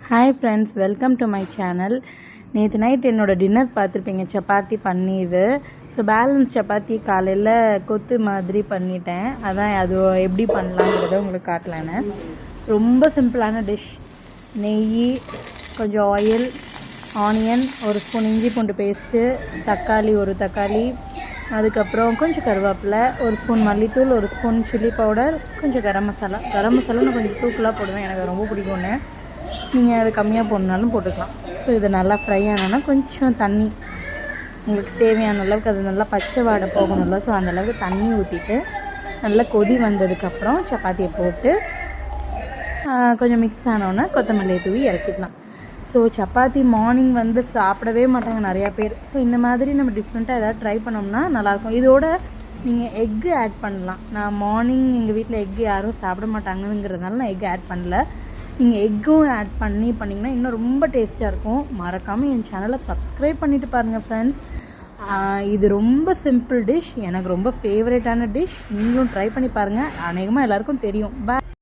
Hi friends, welcome to my channel. நேற்று night என்னோடய dinner பார்த்துருப்பீங்க, சப்பாத்தி பன்னீர். ஸோ பேலன்ஸ் சப்பாத்தி காலையில் கொத்து மாதிரி பண்ணிட்டேன். அதான் அது எப்படி பண்ணலாங்கிறத உங்களுக்கு காட்டலான்னு. ரொம்ப சிம்பிளான டிஷ். நெய், கொஞ்சம் ஆயில், ஆனியன், ஒரு ஸ்பூன் இஞ்சி பூண்டு பேஸ்ட்டு, தக்காளி ஒரு தக்காளி, அதுக்கப்புறம் கொஞ்சம் கருவேப்பிலை, ஒரு ஸ்பூன் மல்லித்தூள், ஒரு ஸ்பூன் சில்லி பவுடர், கொஞ்சம் கரம் மசாலா நான் கொஞ்சம் தூக்கலாக போடுவேன், எனக்கு ரொம்ப பிடிக்கும்னு. நீங்கள் அது கம்மியாக போடனாலும் போட்டுக்கலாம். ஸோ இது நல்லா ஃப்ரை ஆனோன்னா கொஞ்சம் தண்ணி, உங்களுக்கு தேவையான அளவுக்கு, அது நல்லா பச்சை வாடை போகணும்ல, ஸோ அந்தளவுக்கு தண்ணி ஊற்றிட்டு நல்லா கொதி வந்ததுக்கப்புறம் சப்பாத்தியை போட்டு கொஞ்சம் மிக்ஸ் ஆனோன்னா கொத்தமல்லியை தூவி இறக்கிக்கலாம். ஸோ சப்பாத்தி மார்னிங் சாப்பிடவே மாட்டாங்க நிறையா பேர். ஸோ இந்த மாதிரி நம்ம டிஃப்ரெண்ட்டாக ஏதாவது ட்ரை பண்ணோம்னா நல்லாயிருக்கும். இதோட நீங்கள் எக்கு ஆட் பண்ணலாம். நான் மார்னிங் எங்கள் வீட்டில் எக்கு யாரும் சாப்பிட மாட்டாங்கங்கிறதுனால நான் எக்கு ஆட் பண்ணல. நீங்கள் எக்கும் ஆட் பண்ணிங்கன்னா இன்னும் ரொம்ப டேஸ்ட்டாக இருக்கும். மறக்காமல் என் சேனலை சப்ஸ்கிரைப் பண்ணிவிட்டு பாருங்கள் ஃப்ரெண்ட்ஸ். இது ரொம்ப சிம்பிள் டிஷ், எனக்கு ரொம்ப ஃபேவரட்டான டிஷ். நீங்களும் ட்ரை பண்ணி பாருங்கள், அநேகமாக எல்லாருக்கும் தெரியும். பாய்.